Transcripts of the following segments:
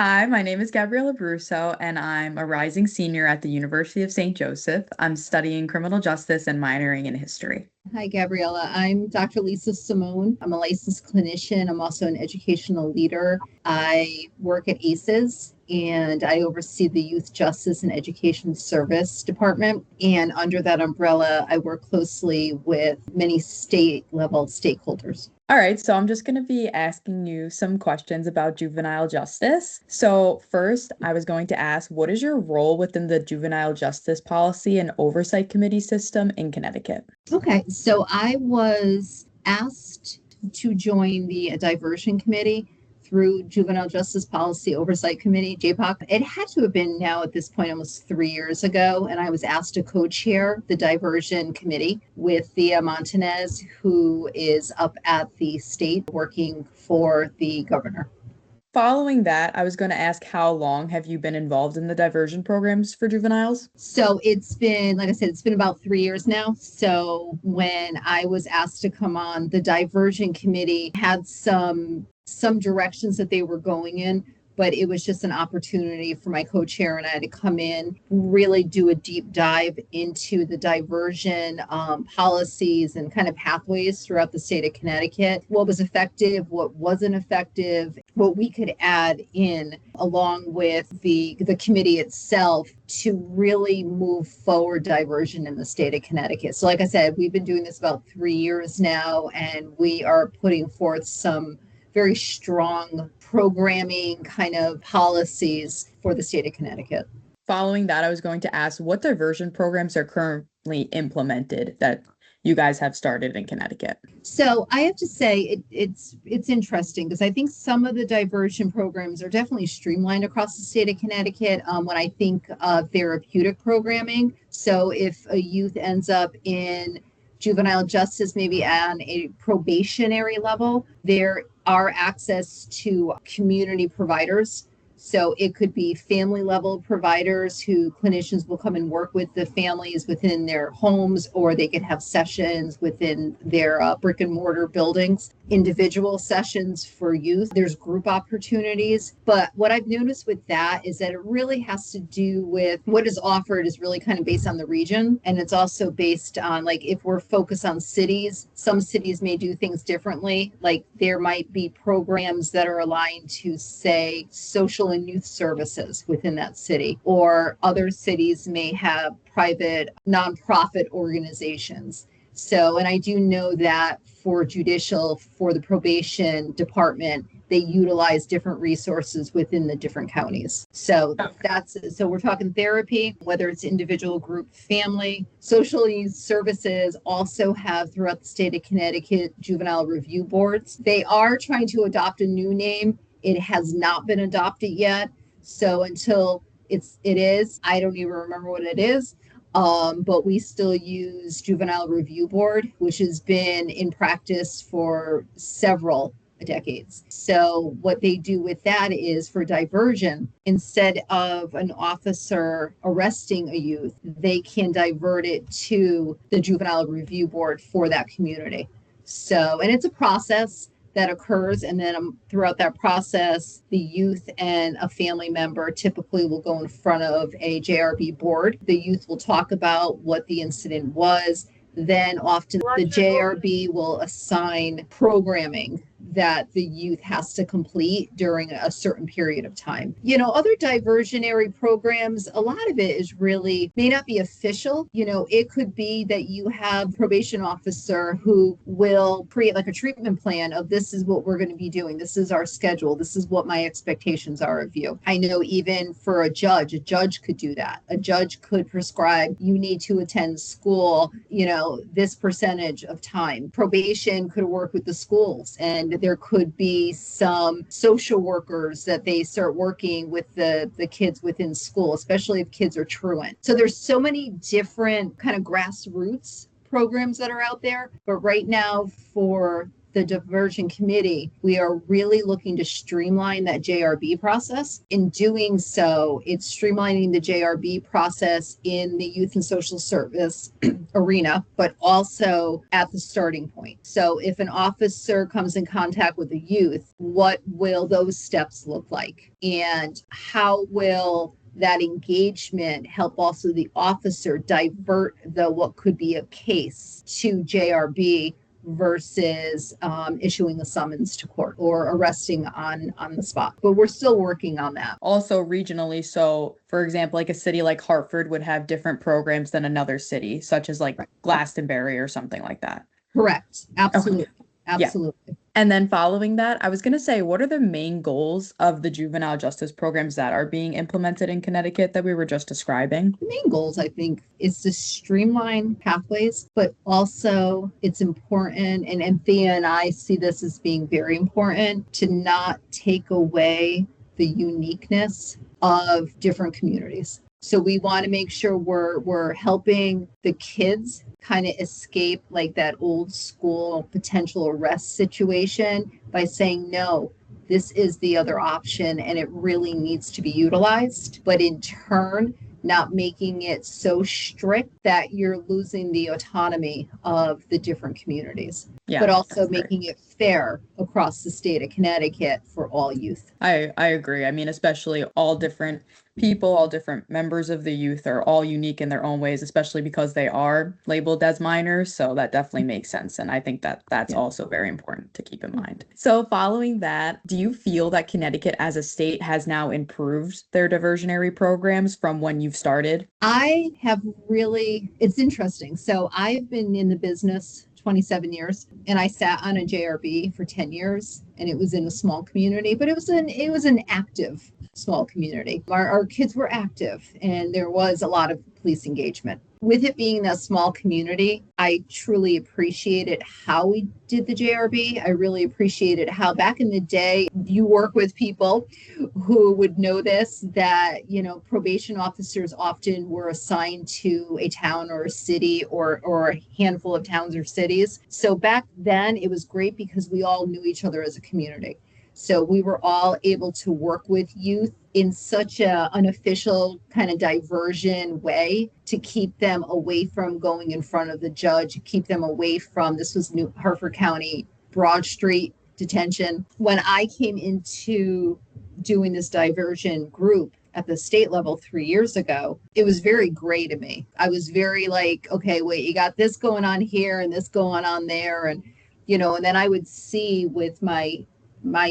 Hi, my name is Gabriella Borruso, and I'm a rising senior at the University of St. Joseph. I'm studying criminal justice and minoring in history. Hi, Gabriella. I'm Dr. Lisa Simone. I'm a licensed clinician. I'm also an educational leader. I work at ACES and I oversee the Youth Justice and Education Service Department. And under that umbrella, I work closely with many state level stakeholders. All right, so I'm just going to be asking you some questions about juvenile justice. So, first, I was going to ask, what is your role within the Juvenile Justice Policy and Oversight Committee system in Connecticut? Okay, so I was asked to join the Diversion Committee through Juvenile Justice Policy Oversight Committee, JPOC. It had to have been now at this point almost 3 years ago, and I was asked to co-chair the Diversion Committee with Thea Montanez, who is up at the state working for the governor. Following that, I was going to ask, how long have you been involved in the diversion programs for juveniles? So it's been, like I said, it's been about 3 years now. So when I was asked to come on, the Diversion Committee had some directions that they were going in, but it was just an opportunity for my co-chair and I to come in, really do a deep dive into the diversion policies and kind of pathways throughout the state of Connecticut, what was effective, what wasn't effective, what we could add in along with the committee itself to really move forward diversion in the state of Connecticut. So like I said, we've been doing this about 3 years now, and we are putting forth some very strong programming kind of policies for the state of Connecticut. Following that, I was going to ask, what diversion programs are currently implemented that you guys have started in Connecticut? So I have to say it's interesting because I think some of the diversion programs are definitely streamlined across the state of Connecticut when I think of therapeutic programming. So if a youth ends up in juvenile justice, maybe on a probationary level, there are access to community providers. So it could be family level providers who clinicians will come and work with the families within their homes, or they could have sessions within their brick and mortar buildings, individual sessions for youth. There's group opportunities. But what I've noticed with that is that it really has to do with what is offered is really kind of based on the region. And it's also based on, like, if we're focused on cities, some cities may do things differently. Like there might be programs that are aligned to, say, social and youth services within that city, or other cities may have private nonprofit organizations. So, and I do know that for judicial, for the probation department, they utilize different resources within the different counties. So so we're talking therapy, whether it's individual, group, family. Social youth services also have throughout the state of Connecticut juvenile review boards. They are trying to adopt a new name. It has not been adopted yet. So until it is, I don't even remember what it is. But we still use Juvenile Review Board, which has been in practice for several decades. So what they do with that is, for diversion, instead of an officer arresting a youth, they can divert it to the Juvenile Review Board for that community. So, and it's a process that occurs, and then throughout that process, the youth and a family member typically will go in front of a JRB board. The youth will talk about what the incident was. Then often the JRB will assign programming that the youth has to complete during a certain period of time. You know, other diversionary programs, a lot of it is really may not be official. You know, it could be that you have a probation officer who will create like a treatment plan of, this is what we're going to be doing. This is our schedule. This is what my expectations are of you. I know even for a judge could do that. A judge could prescribe, you need to attend school, you know, this percentage of time. Probation could work with the schools, and there could be some social workers that they start working with the kids within school, especially if kids are truant. So there's so many different kind of grassroots programs that are out there. But right now, for the diversion committee, we are really looking to streamline that JRB process. In doing so, it's streamlining the JRB process in the youth and social service arena, but also at the starting point. So if an officer comes in contact with a youth, what will those steps look like? And how will that engagement help also the officer divert what could be a case to JRB versus issuing a summons to court or arresting on the spot. But we're still working on that. Also regionally, so for example, like a city like Hartford would have different programs than another city, such as like Glastonbury or something like that. Correct. Absolutely. Okay. Absolutely. Yeah. And then following that, I was going to say, what are the main goals of the juvenile justice programs that are being implemented in Connecticut that we were just describing? The main goals, I think, is to streamline pathways, but also it's important, and Anthea and I see this as being very important, to not take away the uniqueness of different communities. So we want to make sure we're helping the kids kind of escape like that old school potential arrest situation by saying, no, this is the other option and it really needs to be utilized. But in turn, not making it so strict that you're losing the autonomy of the different communities, but also making it fair across the state of Connecticut for all youth. I agree. I mean, especially all different people, all different members of the youth are all unique in their own ways, especially because they are labeled as minors. So that definitely makes sense. And I think that that's also very important to keep in mind. So following that, do you feel that Connecticut as a state has now improved their diversionary programs from when you've started? I have really, it's interesting. So I've been in the business 27 years and I sat on a JRB for 10 years and it was in a small community, but it was an active small community. Our kids were active and there was a lot of police engagement. With it being a small community, I truly appreciated how we did the JRB. I really appreciated how back in the day, you work with people who would know this, that, probation officers often were assigned to a town or a city or a handful of towns or cities. So back then it was great because we all knew each other as a community. So we were all able to work with youth in such an unofficial kind of diversion way to keep them away from going in front of the judge, keep them away from, this was New Hartford County, Broad Street detention. When I came into doing this diversion group at the state level 3 years ago, it was very gray to me. I was very like, okay, wait, you got this going on here and this going on there. And, and then I would see with my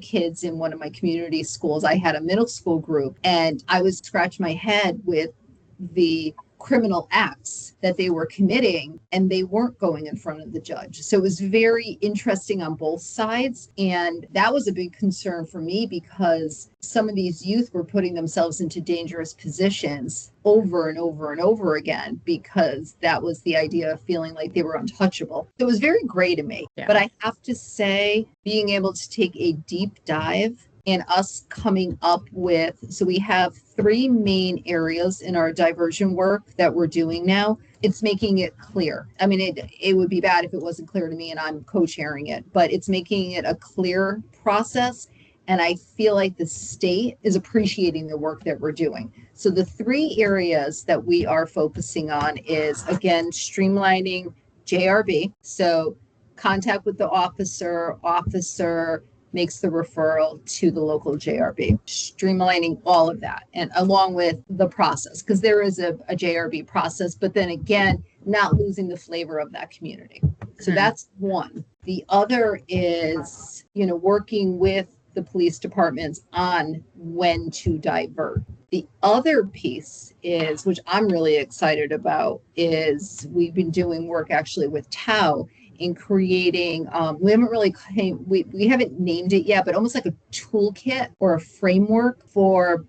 kids in one of my community schools, I had a middle school group and I would scratch my head with the criminal acts that they were committing and they weren't going in front of the judge. So it was very interesting on both sides. And that was a big concern for me because some of these youth were putting themselves into dangerous positions over and over and over again because that was the idea of feeling like they were untouchable. So it was very gray to me. Yeah. But I have to say, being able to take a deep dive and us coming up with, so we have 3 main areas in our diversion work that we're doing now. It's making it clear. I mean, it would be bad if it wasn't clear to me and I'm co-chairing it, but it's making it a clear process. And I feel like the state is appreciating the work that we're doing. So the 3 areas that we are focusing on is, again, streamlining JRB. So contact with the officer makes the referral to the local JRB, streamlining all of that, and along with the process, because there is a JRB process, but then again, not losing the flavor of that community. So that's one. The other is, working with the police departments on when to divert. The other piece is, which I'm really excited about, is we've been doing work actually with TAO in creating, we haven't named it yet, but almost like a toolkit or a framework for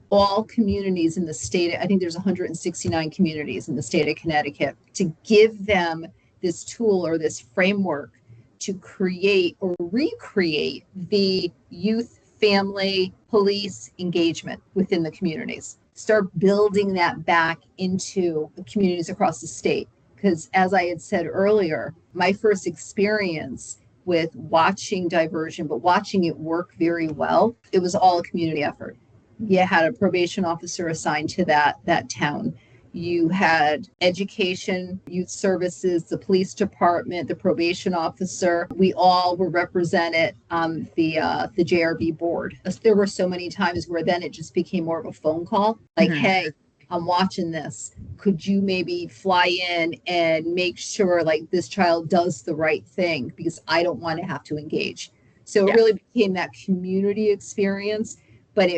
all communities in the state. I think there's 169 communities in the state of Connecticut, to give them this tool or this framework to create or recreate the youth, family, police engagement within the communities. Start building that back into the communities across the state. Because as I had said earlier, my first experience with watching diversion, but watching it work very well. It was all a community effort. You had a probation officer assigned to that town. You had education, youth services, the police department, the probation officer. We all were represented on the JRB board. There were so many times where then it just became more of a phone call, like, hey, I'm watching this. Could you maybe fly in and make sure like this child does the right thing, because I don't want to have to engage. So it really became that community experience. But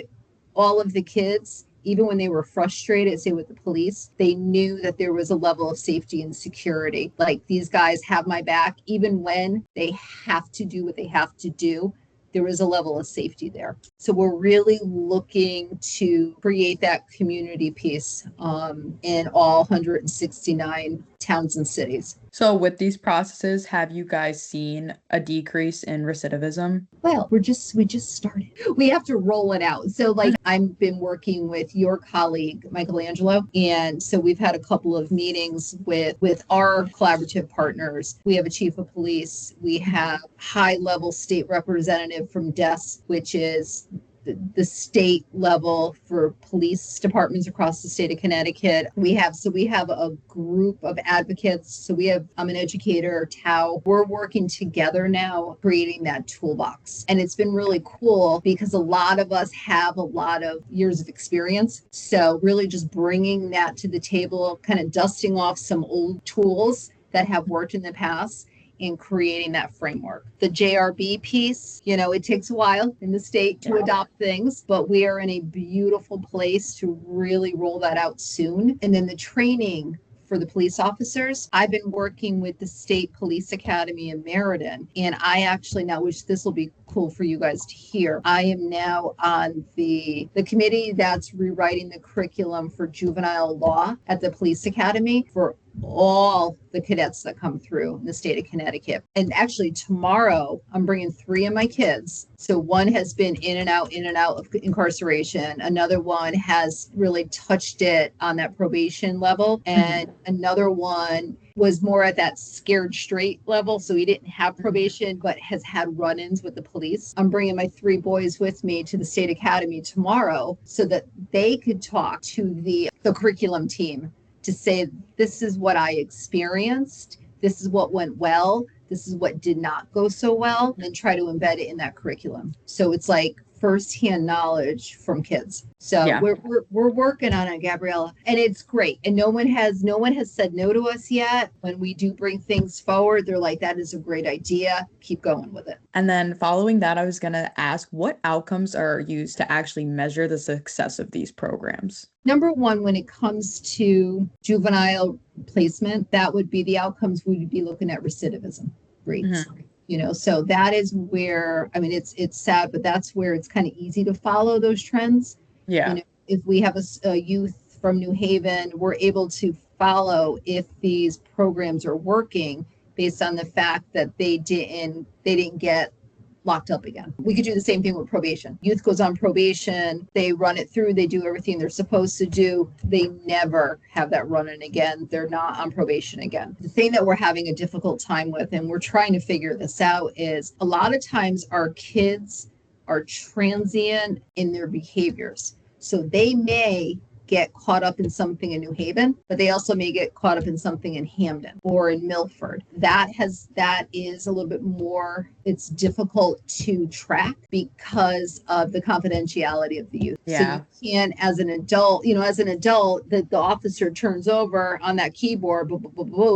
all of the kids, even when they were frustrated, say with the police, they knew that there was a level of safety and security. Like, these guys have my back, even when they have to do what they have to do. There is a level of safety there. So we're really looking to create that community piece in all 169 towns and cities. So with these processes, have you guys seen a decrease in recidivism? Well, we just started. We have to roll it out. So like, I've been working with your colleague, Michelangelo. And so we've had a couple of meetings with our collaborative partners. We have a chief of police. We have high level state representative from DES, which is the state level for police departments across the state of Connecticut. We have a group of advocates. So I'm an educator, Tao. We're working together now, creating that toolbox. And it's been really cool because a lot of us have a lot of years of experience. So really just bringing that to the table, kind of dusting off some old tools that have worked in the past, in creating that framework. The JRB piece, it takes a while in the state to adopt things, but we are in a beautiful place to really roll that out soon. And then the training for the police officers, I've been working with the State Police Academy in Meriden, and I actually now, which this will be cool for you guys to hear, I am now on the committee that's rewriting the curriculum for juvenile law at the police academy for all the cadets that come through in the state of Connecticut. And actually tomorrow I'm bringing 3 of my kids. So one has been in and out of incarceration. Another one has really touched it on that probation level. And another one was more at that scared straight level. So he didn't have probation, but has had run-ins with the police. I'm bringing my 3 boys with me to the state academy tomorrow so that they could talk to the curriculum team to say, this is what I experienced, this is what went well, this is what did not go so well, and then try to embed it in that curriculum. So it's like firsthand knowledge from kids. So we're working on it, Gabriella, and it's great. And no one has said no to us yet. When we do bring things forward, they're like, that is a great idea. Keep going with it. And then following that, I was going to ask, what outcomes are used to actually measure the success of these programs? Number one, when it comes to juvenile placement, that would be the outcomes. We would be looking at recidivism rates. So that is where, it's sad, but that's where it's kind of easy to follow those trends. Yeah. If we have a youth from New Haven, we're able to follow if these programs are working based on the fact that they didn't get locked up again. We could do the same thing with probation. Youth goes on probation, they run it through, they do everything they're supposed to do. They never have that running again. They're not on probation again. The thing that we're having a difficult time with, and we're trying to figure this out, is a lot of times our kids are transient in their behaviors. So they may get caught up in something in New Haven, but they also may get caught up in something in Hamden or in Milford. That is a little bit more, it's difficult to track because of the confidentiality of the youth. Yeah. So you can, as an adult, the officer turns over on that keyboard,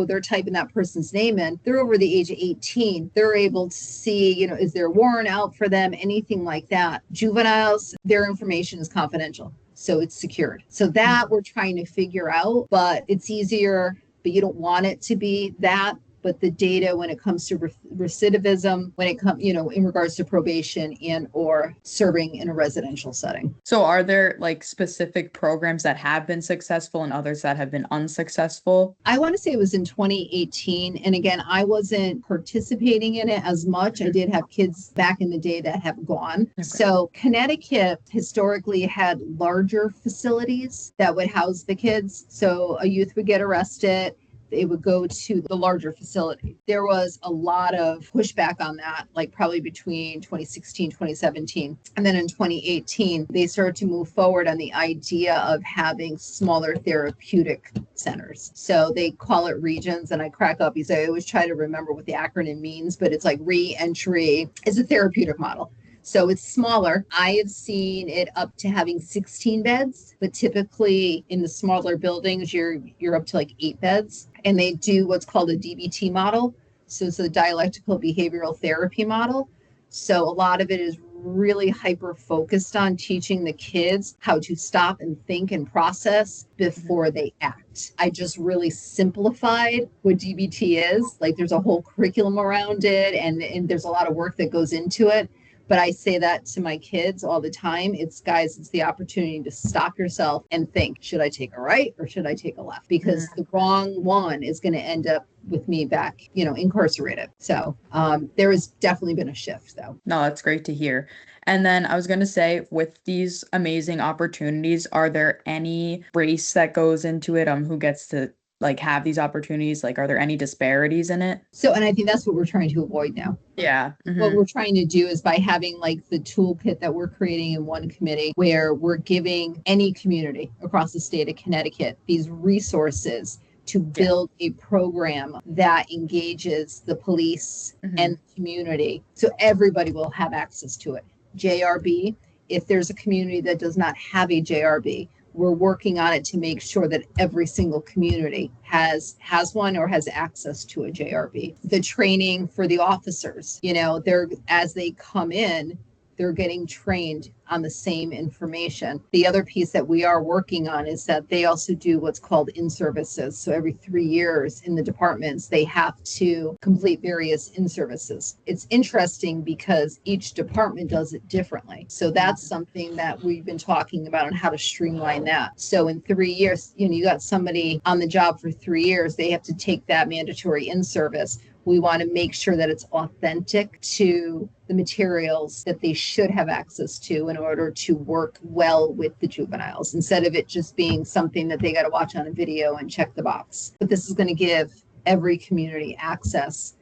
they're typing that person's name in. They're over the age of 18. They're able to see, is there a warrant out for them, anything like that. Juveniles, their information is confidential. So it's secured. So that we're trying to figure out, but it's easier, but you don't want it to be that. But the data when it comes to recidivism, when it comes, in regards to probation and or serving in a residential setting. So are there like specific programs that have been successful and others that have been unsuccessful? I want to say it was in 2018. And again, I wasn't participating in it as much. I did have kids back in the day that have gone. Okay. So Connecticut historically had larger facilities that would house the kids. So a youth would get arrested. it would go to the larger facility. There was a lot of pushback on that, like probably between 2016, 2017. And then in 2018, they started to move forward on the idea of having smaller therapeutic centers. So they call it regions, and I crack up because I always try to remember what the acronym means, but it's like re-entry is a therapeutic model. So it's smaller. I have seen it up to having 16 beds, but typically in the smaller buildings, you're up to like 8 beds. And they do what's called a DBT model. So it's a dialectical behavioral therapy model. So a lot of it is really hyper focused on teaching the kids how to stop and think and process before they act. I just really simplified what DBT is. Like there's a whole curriculum around it, and there's a lot of work that goes into it. But I say that to my kids all the time. It's the opportunity to stop yourself and think, should I take a right or should I take a left? Because the wrong one is going to end up with me back, incarcerated. So there has definitely been a shift though. No, that's great to hear. And then I was going to say, with these amazing opportunities, are there any race that goes into it? Who gets to have these opportunities? Are there any disparities in it? So, and I think that's what we're trying to avoid now. Yeah. What we're trying to do is by having the toolkit that we're creating in one committee, where we're giving any community across the state of Connecticut these resources to build a program that engages the police and the community. So everybody will have access to it. JRB, if there's a community that does not have a JRB, we're working on it to make sure that every single community has one or has access to a JRB. The training for the officers, as they come in, they're getting trained on the same information. The other piece that we are working on is that they also do what's called in-services. So every 3 years in the departments, they have to complete various in-services. It's interesting because each department does it differently. So that's something that we've been talking about on how to streamline that. So in 3 years, you got somebody on the job for 3 years, they have to take that mandatory in-service. We want to make sure that it's authentic to the materials that they should have access to in order to work well with the juveniles, instead of it just being something that they got to watch on a video and check the box. But this is going to give every community access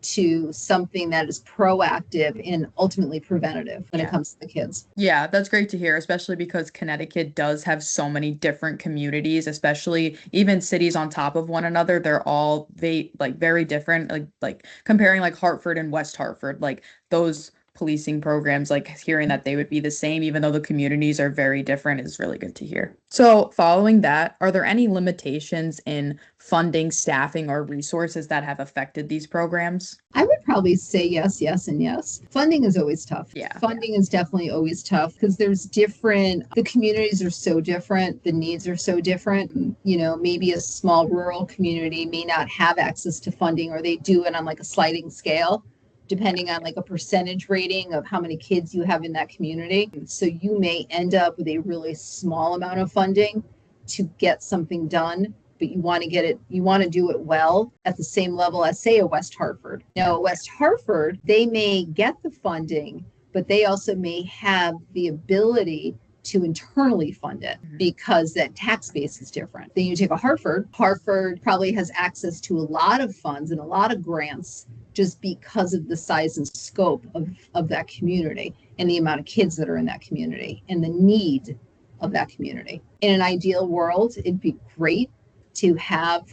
to something that is proactive and ultimately preventative when it comes to the kids. Yeah, that's great to hear, especially because Connecticut does have so many different communities, especially even cities on top of one another. They're all very different, like comparing Hartford and West Hartford, those policing programs, hearing that they would be the same, even though the communities are very different, is really good to hear. So following that, are there any limitations in funding, staffing, or resources that have affected these programs? I would probably say yes, and yes. Funding is always tough. Funding is definitely always tough because the communities are so different, the needs are so different. Maybe a small rural community may not have access to funding, or they do it on a sliding scale, depending on a percentage rating of how many kids you have in that community. So you may end up with a really small amount of funding to get something done, but you want to do it well at the same level as, say, a West Hartford. Now, at West Hartford, they may get the funding, but they also may have the ability to internally fund it because that tax base is different. Then you take a Hartford probably has access to a lot of funds and a lot of grants just because of the size and scope of that community and the amount of kids that are in that community and the need of that community. In an ideal world, it'd be great to have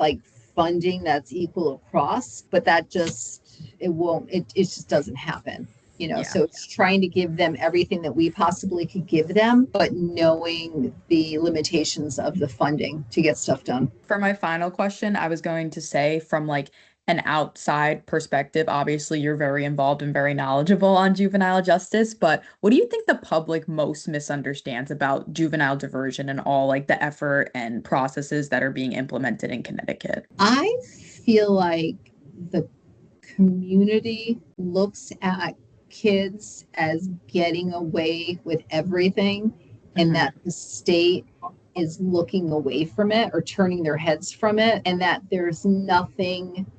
funding that's equal across, but it just doesn't happen. So it's trying to give them everything that we possibly could give them, but knowing the limitations of the funding to get stuff done. For my final question, I was going to say, from an outside perspective, obviously you're very involved and very knowledgeable on juvenile justice, but what do you think the public most misunderstands about juvenile diversion and all the effort and processes that are being implemented in Connecticut? I feel like the community looks at kids as getting away with everything, and that the state is looking away from it or turning their heads from it, and that there's nothing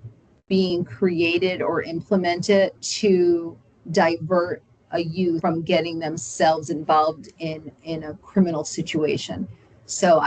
being created or implemented to divert a youth from getting themselves involved in a criminal situation. So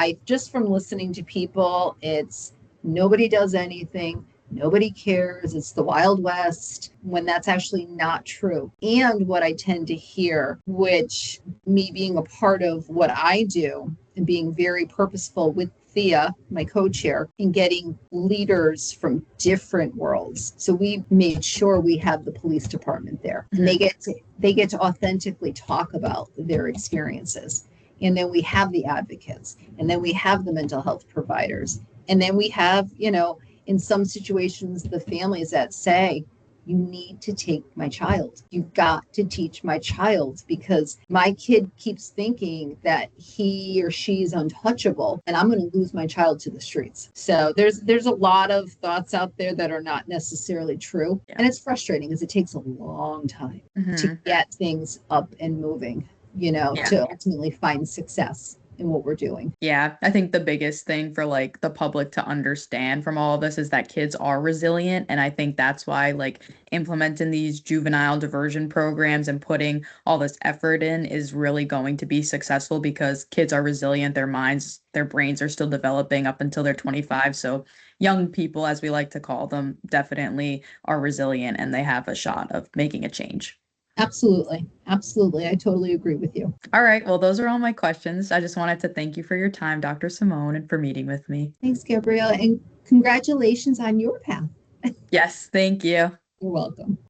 from listening to people, it's nobody does anything, nobody cares, it's the Wild West, when that's actually not true. And what I tend to hear, which me being a part of what I do and being very purposeful with Thea, my co-chair, in getting leaders from different worlds. So we made sure we have the police department there, and they get to authentically talk about their experiences. And then we have the advocates, and then we have the mental health providers, and then we have, in some situations, the families that say, you need to take my child. You've got to teach my child, because my kid keeps thinking that he or she's untouchable and I'm going to lose my child to the streets. So there's a lot of thoughts out there that are not necessarily true. Yeah. And it's frustrating because it takes a long time to get things up and moving, to ultimately find success in what we're doing. Yeah, I think the biggest thing for like the public to understand from all of this is that kids are resilient. And I think that's why like implementing these juvenile diversion programs and putting all this effort in is really going to be successful, because kids are resilient. Their minds, their brains are still developing up until they're 25. So young people, as we like to call them, definitely are resilient and they have a shot of making a change. Absolutely. Absolutely. I totally agree with you. All right. Well, those are all my questions. I just wanted to thank you for your time, Dr. Simone, and for meeting with me. Thanks, Gabriella, and congratulations on your path. Yes, thank you. You're welcome.